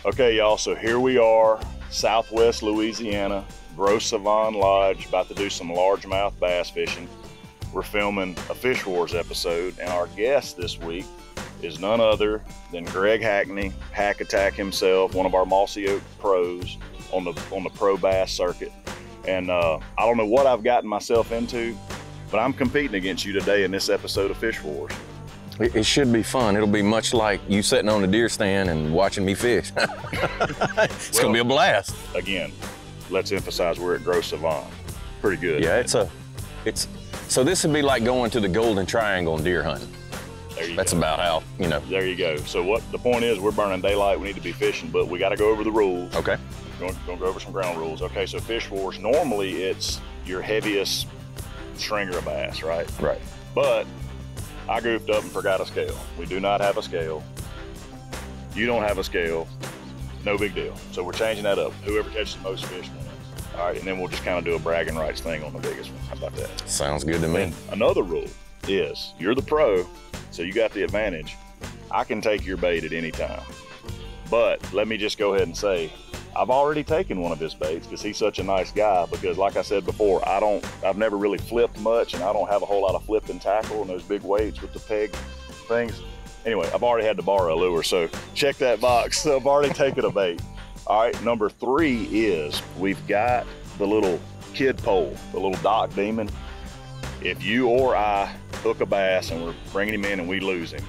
Okay, y'all, so here we are, Southwest Louisiana, Grosse Savanne Lodge, about to do some largemouth bass fishing. We're filming a Fish Wars episode, and our guest this week is none other than Greg Hackney, Hack Attack himself, one of our Mossy Oak pros on the pro bass circuit. And I don't know what I've gotten myself into, but I'm competing against you today in this episode of Fish Wars. It should be fun. It'll be much like you sitting on a deer stand and watching me fish. It's gonna be a blast. Again, let's emphasize we're at Grosse Savanne. Pretty good. Yeah, so this would be like going to the Golden Triangle and deer hunting. That's about how, you know. There you go. So what the point is, we're burning daylight. We need to be fishing, but we got to go over the rules. Okay. Going to go over some ground rules. Okay, so Fish Wars, normally it's your heaviest stringer of bass, right? Right. But I goofed up and forgot a scale. We do not have a scale. You don't have a scale. No big deal. So we're changing that up. Whoever catches the most fish wins. All right, and then we'll just kind of do a bragging rights thing on the biggest one. How about that? Sounds good to me. And another rule is you're the pro, so you got the advantage. I can take your bait at any time. But let me just go ahead and say, I've already taken one of his baits because he's such a nice guy. Because like I said before, I've never really flipped much, and I don't have a whole lot of flip and tackle and those big weights with the peg things. Anyway, I've already had to borrow a lure, so check that box. So I've already taken a bait. All right, number 3 is we've got the little kid pole, the little dock demon. If you or I hook a bass and we're bringing him in and we lose him,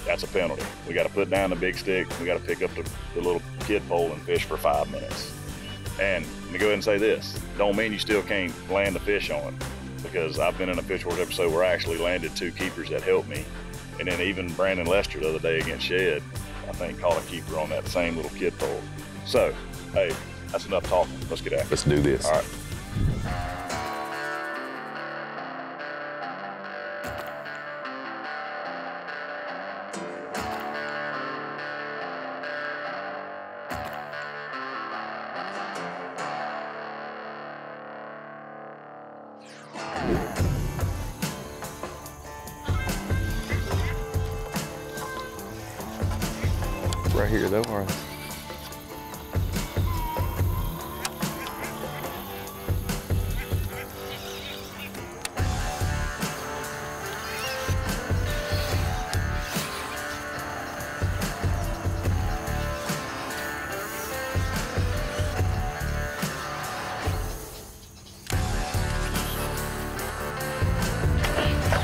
that's a penalty. We got to put down the big stick. We got to pick up the little kid pole and fish for 5 minutes. And let me go ahead and say this. Don't mean you still can't land the fish on it, because I've been in a Fish Wars episode where I actually landed 2 keepers that helped me. And then even Brandon Lester the other day against Shed, I think, caught a keeper on that same little kid pole. So, hey, that's enough talking. Let's get after it. Let's do this. All right. Right here though, all right.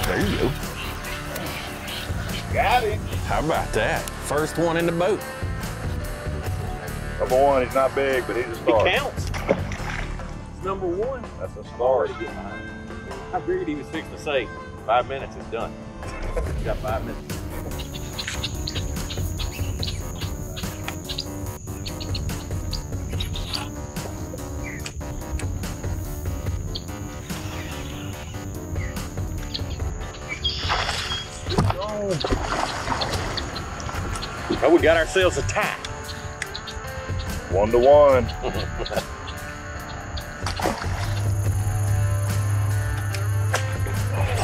There you go. Got it. How about that? First one in the boat. Number 1, he's not big, but he's a star. It counts. It's number 1. That's a star. I figured he was fixing to say 5 minutes is done. You got 5 minutes. Oh, we got ourselves a tie. 1 to 1.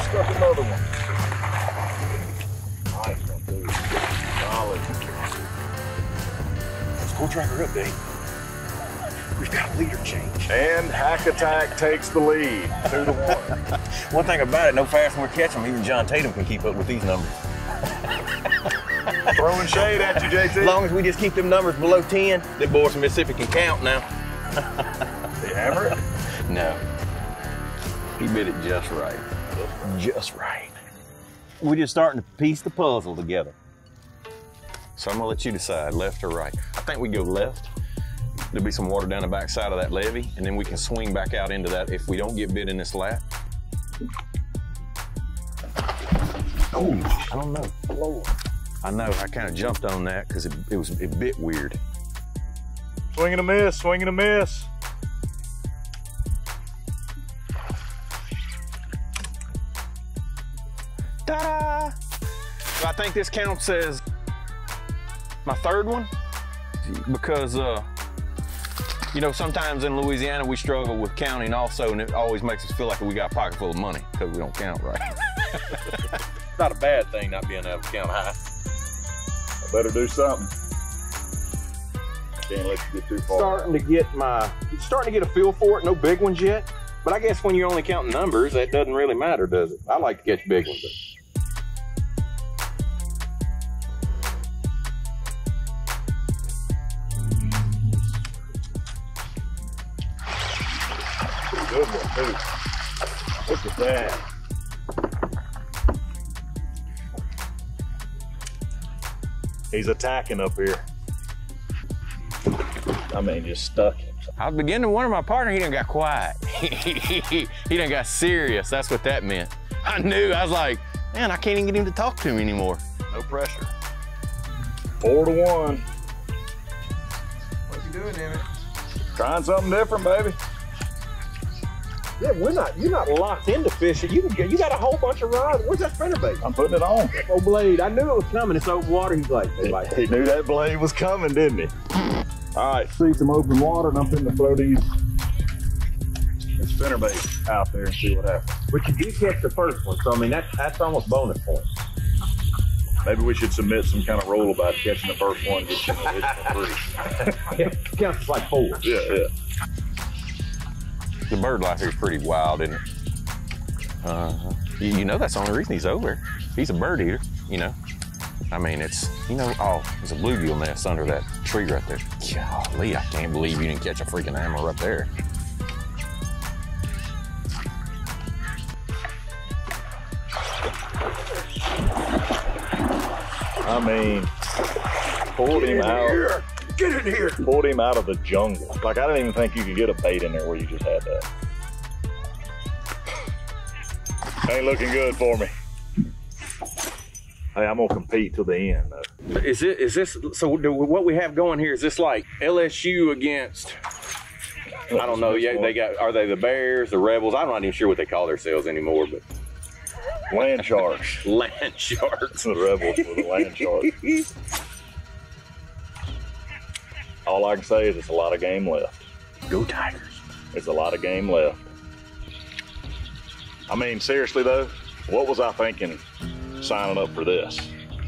Stuck another one. Nice one, dude. Solid. Let's track her up, Dave. We've got a leader change. And Hack Attack takes the lead. 2 to 1. One thing about it, no faster than we catch them, even John Tatum can keep up with these numbers. Throwing shade at you, JT. As long as we just keep them numbers below 10, them boys from Mississippi can count now. Did you hammer it? No. He bit it just right. Just right. We're just starting to piece the puzzle together. So I'm gonna let you decide, left or right. I think we go left. There'll be some water down the back side of that levee, and then we can swing back out into that if we don't get bit in this lap. Oh, I don't know. Lord. I know, I kind of jumped on that because it was a bit weird. Swing and a miss, swing and a miss. Ta-da! So I think this counts as my 3rd one because, you know, sometimes in Louisiana we struggle with counting also, and it always makes us feel like we got a pocket full of money because we don't count right. It's not a bad thing not being able to count high. I better do something. Can't let you get too far. Starting to get a feel for it. No big ones yet, but I guess when you're only counting numbers, that doesn't really matter, does it? I like to catch big ones. Good one, too. Look at that. He's attacking up here. I mean, just stuck him. I was beginning to wonder my partner, he done got quiet. He done got serious. That's what that meant. I knew, I was like, man, I can't even get him to talk to me anymore. No pressure. 4-1. What you doing, Emmett? Trying something different, baby. Yeah, you're not locked into fishing. You got a whole bunch of rods. Where's that spinnerbait? I'm putting it on. That old blade. I knew it was coming. It's open water. He's like, He knew that blade was coming, didn't he? All right, see some open water, and I'm finna throw these spinnerbait out there and see what happens. but you did catch the first one, so I mean that's almost bonus points. Maybe we should submit some kind of rule about catching the first one, get you an additional 3. Yeah, counts like 4. Yeah. The bird life here is pretty wild, isn't it? You know that's the only reason he's over here. He's a bird eater, you know. I mean, it's, you know, oh, there's a bluegill nest under that tree right there. Golly, I can't believe you didn't catch a freaking hammer up there. I mean, pulled him out. Get in here! Pulled him out of the jungle. Like, I didn't even think you could get a bait in there where you just had that. Ain't looking good for me. Hey, I'm gonna compete till the end, though. Is this, so what we have going here, is this like LSU against, I don't know, yeah, are they the Bears, the Rebels? I'm not even sure what they call themselves anymore, but. Land sharks. Land sharks. The Rebels were the land sharks. All I can say is it's a lot of game left. Go Tigers. It's a lot of game left. I mean, seriously though, what was I thinking signing up for this?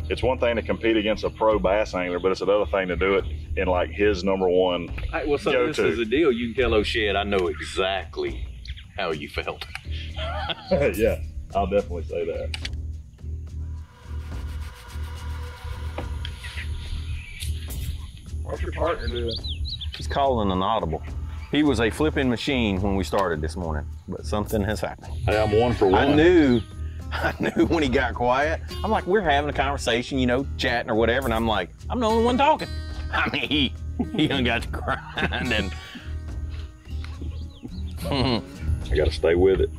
It's one thing to compete against a pro bass angler, but it's another thing to do it in like his #1 Well, so go-to. this is the deal. You can tell O'Shed, I know exactly how you felt. Yeah, I'll definitely say that. What's your partner doing? He's calling an audible. He was a flipping machine when we started this morning, but something has happened. Hey, I'm 1 for 1. I knew when he got quiet. I'm like, we're having a conversation, you know, chatting or whatever, and I'm like, I'm the only one talking. I mean, he done got to grind and I gotta stay with it.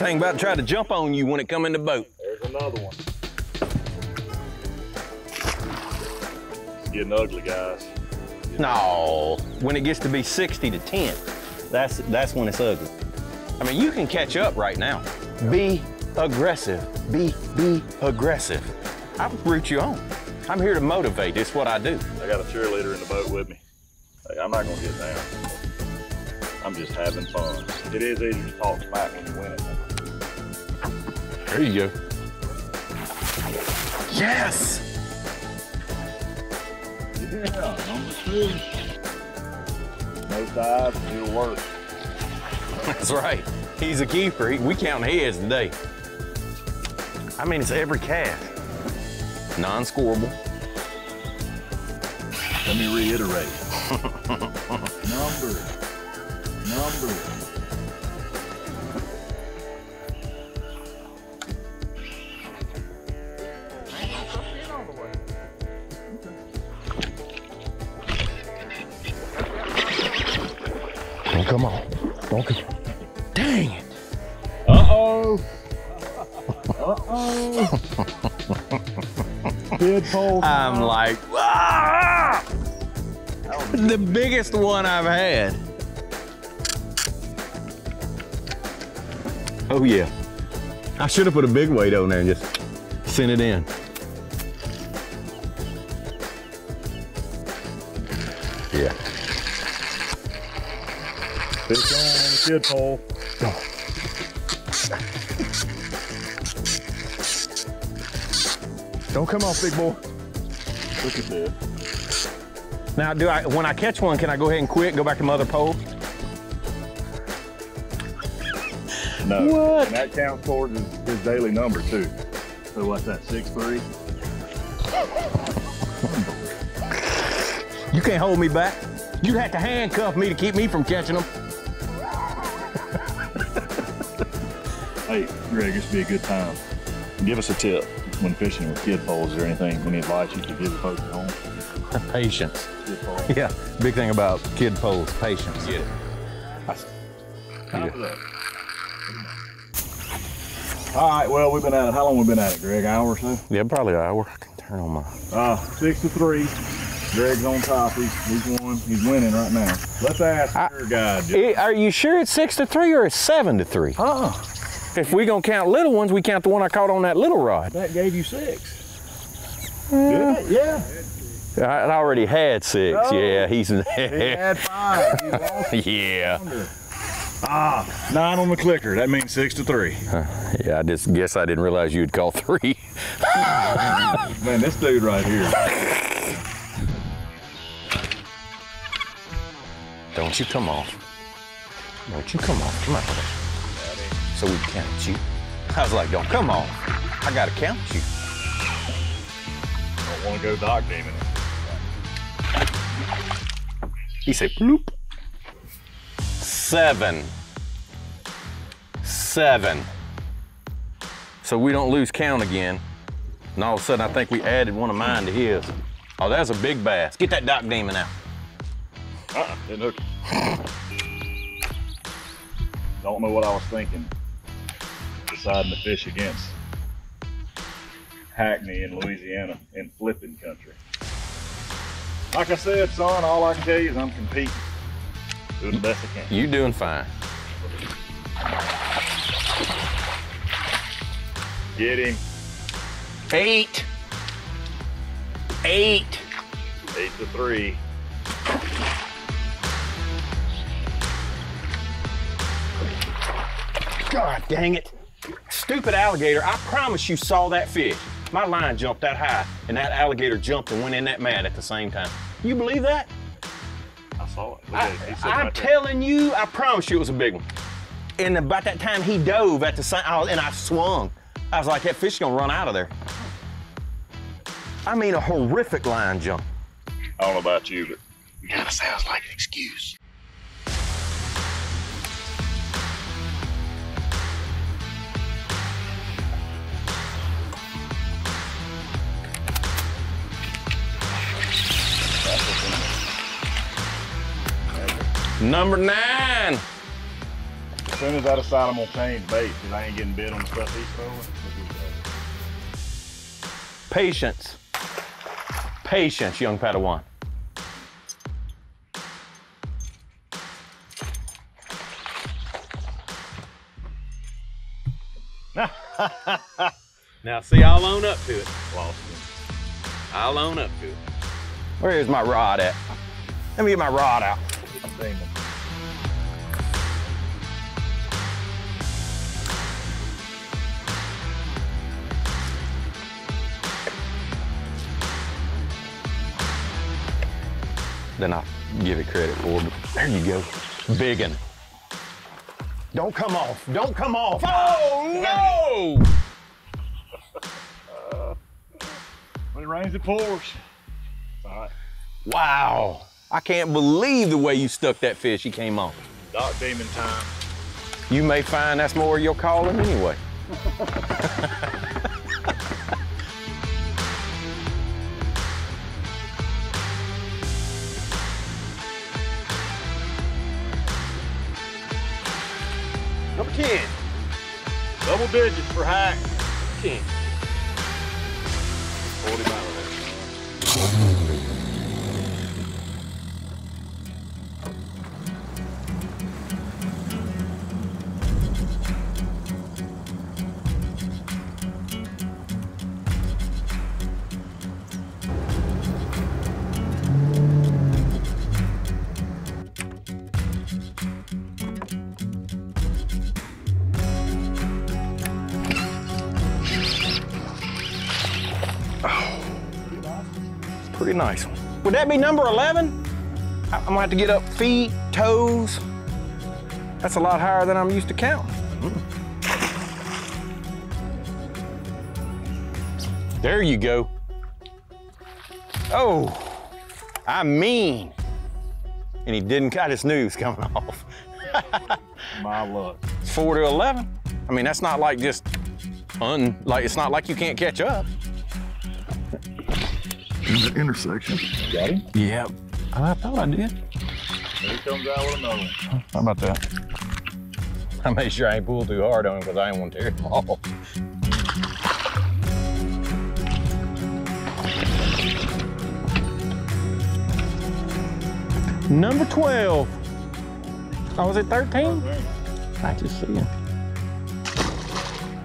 thing about to try to jump on you when it come in the boat. There's another one. It's getting ugly, guys. No, when it gets to be 60 to 10, that's when it's ugly. I mean, you can catch up right now. Be aggressive. Be aggressive. I'll root you on. I'm here to motivate. It's what I do. I got a cheerleader in the boat with me. Hey, I'm not gonna get down. I'm just having fun. It is easy to talk smack when you win it. There you go. Yes! Yeah, #2. No dives, it'll work. That's right. He's a keeper. We count heads today. I mean, it's every cast. Non-scoreable. Let me reiterate. Number. Oh, come on. Okay. Dang it. Uh-oh. Uh-oh. Kid pole. I'm like, ah! The biggest one I've had. Oh yeah. I should have put a big weight on there and just sent it in. Yeah. Fish on the kid pole. Don't come off, big boy. Look at this. Now, when I catch one, can I go ahead and quit, go back to mother pole? No. What? And that counts towards his daily number too. So what's that, 6'3"? You can't hold me back. You'd have to handcuff me to keep me from catching them. Hey, Greg, this would be a good time. Give us a tip when fishing with kid poles. Is there anything, any advice you could give the folks at home? Patience. Kid poles. Yeah, big thing about kid poles, patience. Get it. Top it up. All right, well, we've been at it. How long have we been at it, Greg? Hour or so? Yeah, probably an hour. I can turn on my... 6-3. Greg's on top. He's won. He's winning right now. Let's ask your guy, Joe. Are you sure it's 6-3 or it's 7-3? If we gonna count little ones, we count the one I caught on that little rod. That gave you 6. Did it? Yeah. I already had 6. Oh. Yeah, he's... He had 5. He lost Yeah. 9 on the clicker. That means 6-3. Yeah, I just guess I didn't realize you'd call 3. Man, this dude right here. Don't you come off. Don't you come off. Come on. So we count you. I was like, don't come off. I gotta count you. Don't want to go dock demon. He said, bloop. 7. 7. So we don't lose count again. And all of a sudden, I think we added one of mine to his. Oh, that's a big bass. Get that dock demon out. Didn't hook it. Don't know what I was thinking. Deciding to fish against Hackney in Louisiana in flipping country. Like I said, son, all I can tell you is I'm competing. Doing the best I can. You doing fine. Get him. 8. 8. 8-3. God dang it. Stupid alligator, I promise you saw that fish. My line jumped that high, and that alligator jumped and went in that mat at the same time. You believe that? I saw it. Look at it. He's sitting I'm right there. telling you, I promise you it was a big one. And about that time he dove at the same, and I swung. I was like, that fish is gonna run out of there. I mean, a horrific line jump. I don't know about you, but it kind of sounds like an excuse. Number 9. As soon as I decide I'm gonna change bait, because I ain't getting bit on the stuff he's throwing. Patience. Patience, young Padawan. Now, see, I'll own up to it. Lost I'll own up to it. Where is my rod at? Let me get my rod out. him. Then I'll give it credit for it. There you go. Biggin. Don't come off. Don't come off. Oh, no! When it rains, it pours. All right. Wow. I can't believe the way you stuck that fish. He came on. Dock demon time. You may find that's more your calling anyway. Number 10. Double digits for Hack. 10. 40 miles. pretty nice one. Would that be number 11? I'm gonna have to get up feet, toes. That's a lot higher than I'm used to counting. There you go. Oh, I mean. And he didn't cut his news coming off. My luck. 4 to 11. I mean, that's not like just it's not like you can't catch up. In the intersection. Got him? Yep. I thought I did. There he comes out with another one. How about that? I made sure I ain't pulled too hard on him because I didn't want to tear him off. Number 12. Oh, was it 13? I just see him.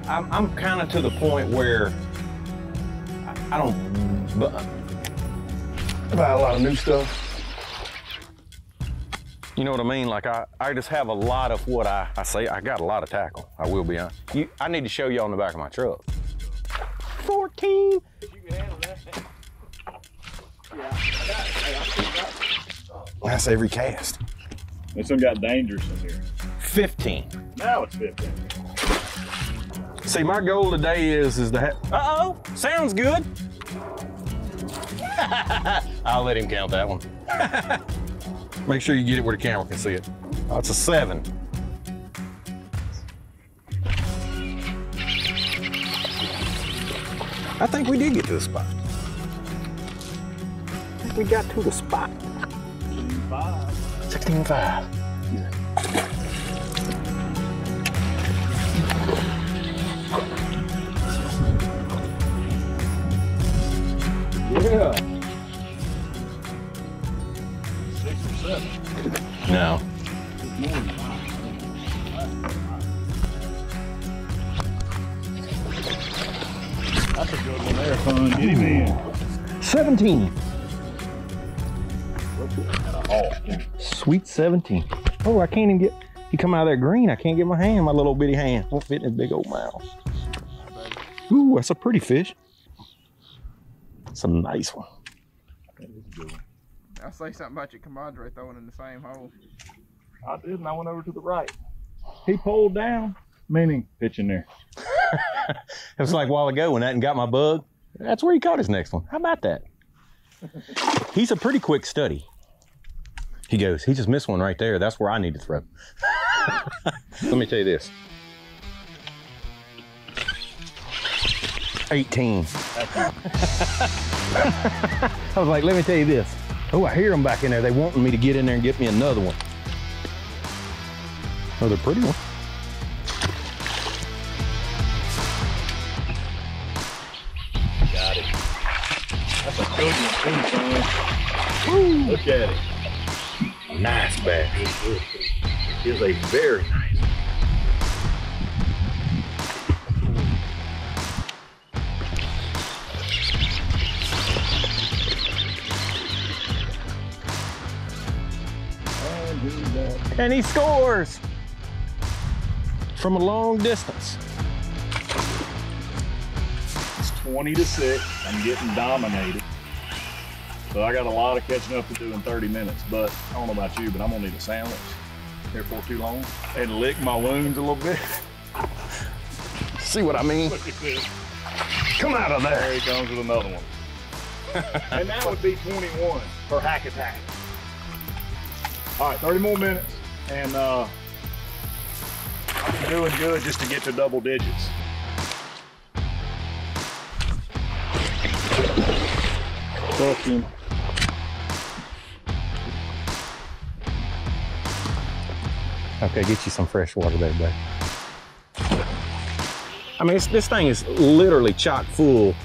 I'm kind of to the point where I don't buy a lot of new stuff. You know what I mean? Like I just have a lot of what I say. I got a lot of tackle. I will be honest. I need to show you on the back of my truck. 14. You can handle that. Yeah. That's every cast. This one got dangerous in here. 15. Now it's 15. See, my goal today is to have. Uh-oh, sounds good. I'll let him count that one. Make sure you get it where the camera can see it. Oh, it's a 7. I think we did get to the spot. I think we got to the spot. 16.5. Yeah. 6 or 7. No. That's a good one there, son. Get him in. 17. Oh, Sweet 17. Oh, I can't even get, he come out of that green. I can't get my hand, my little bitty hand. Won't fit in his big old mouth. Ooh, that's a pretty fish. It's a nice one. I'll say something about your compadre throwing in the same hole. I did, and I went over to the right. He pulled down, meaning pitching there. It was like a while ago when that got my bug. That's where he caught his next one. How about that? He's a pretty quick study. He goes, he just missed one right there. That's where I need to throw. Let me tell you this. 18. I was like, let me tell you this. Oh, I hear them back in there. They wanting me to get in there and get me another one. Oh, they're pretty one. Got it. That's a good one, son. Woo. Look at it. Nice bass. It is a very nice. And he scores from a long distance. It's 20 to 6. I'm getting dominated. So I got a lot of catching up to do in 30 minutes. But I don't know about you, but I'm gonna need a sandwich here for too long and lick my wounds a little bit. See what I mean? Look at this. Come out of there. There he comes with another one. And that would be 21 for hack attack. All right, 30 more minutes. And I'm doing good just to get to double digits. Fucking. Okay, get you some fresh water there, babe. I mean, this thing is literally chock full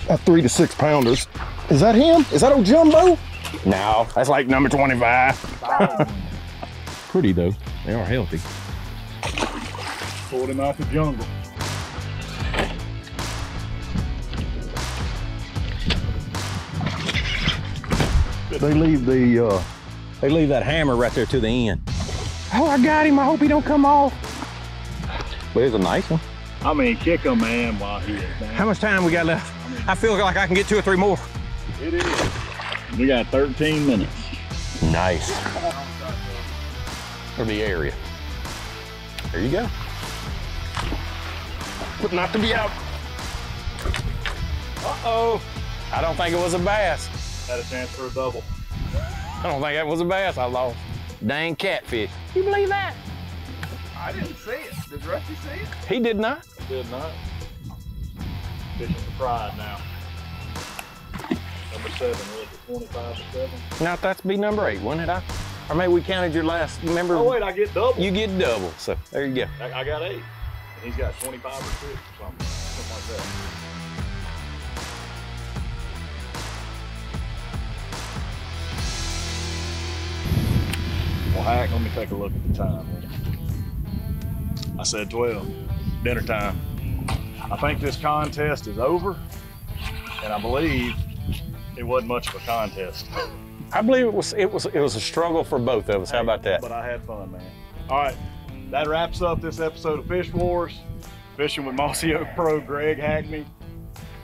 of 3 to 6 pounders. Is that him? Is that old Jumbo? No, that's like number 25. Pretty though, they are healthy. Pulled him out the jungle. They leave that hammer right there to the end. Oh, I got him. I hope he don't come off. But it's a nice one. I mean, kick him, man, while he is down. How much time we got left? I feel like I can get 2 or 3 more. It is. We got 13 minutes. Nice. For the area. There you go. But not to be out. Uh-oh. I don't think it was a bass. Had a chance for a double. I don't think that was a bass I lost. Dang catfish. You believe that? I didn't see it. Did Rusty see it? He did not. Did not. Fishing for pride now. Number 7, was it 25 to 7? Now that's be number 8, wasn't it? Or maybe we counted your last, remember? Oh wait, I get double. You get double, so there you go. I got 8. And he's got 25 or 6 or something like that. Well, Hack, let me take a look at the time. I said 12, dinner time. I think this contest is over, and I believe it wasn't much of a contest. I believe it was a struggle for both of us. How about that? But I had fun, man. All right, that wraps up this episode of Fish Wars. Fishing with Mossy Oak Pro Greg Hackney,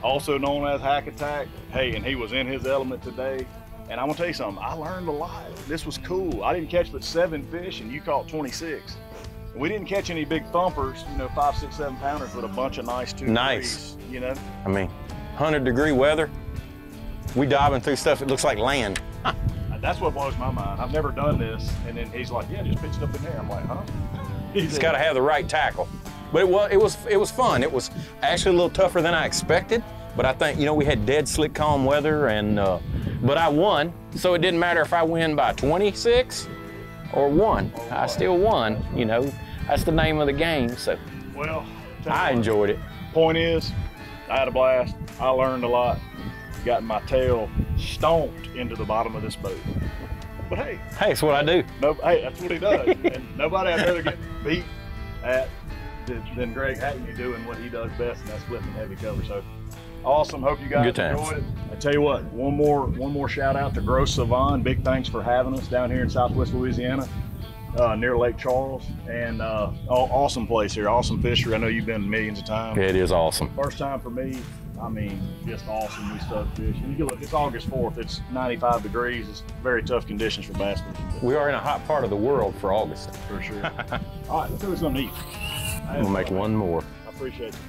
also known as Hack Attack. Hey, and he was in his element today. And I'm gonna tell you something, I learned a lot. This was cool. I didn't catch but 7 fish and you caught 26. We didn't catch any big thumpers, 5, 6, 7 pounders, but a bunch of nice 2 Nice. threes, I mean, 100-degree weather. We diving through stuff that looks like land. That's what blows my mind. I've never done this. And then he's like, yeah, just pitch it up in there. I'm like, huh? He's got to have the right tackle. But it was fun. It was actually a little tougher than I expected. But I think, we had dead slick calm weather, and but I won. So it didn't matter if I win by 26 or 1. I still won. That's the name of the game. So well, I enjoyed it. Point is, I had a blast. I learned a lot. Got my tail stomped into the bottom of this boat. But hey, that's what I do. No, hey, that's what he does. And nobody I'd rather get beat at than Greg Hackney doing what he does best, and that's flipping heavy cover. So awesome. Hope you guys enjoyed it. I tell you what, one more shout out to Grosse Savanne. Big thanks for having us down here in Southwest Louisiana, near Lake Charles, and awesome place here. Awesome fishery. I know you've been millions of times. It is awesome. First time for me. I mean, just awesome. We stuck fish. And you can look, it's August 4th. It's 95 degrees. It's very tough conditions for bass fishing. We are in a hot part of the world for August. For sure. All right, let's do something to eat. We'll make one more. I appreciate you.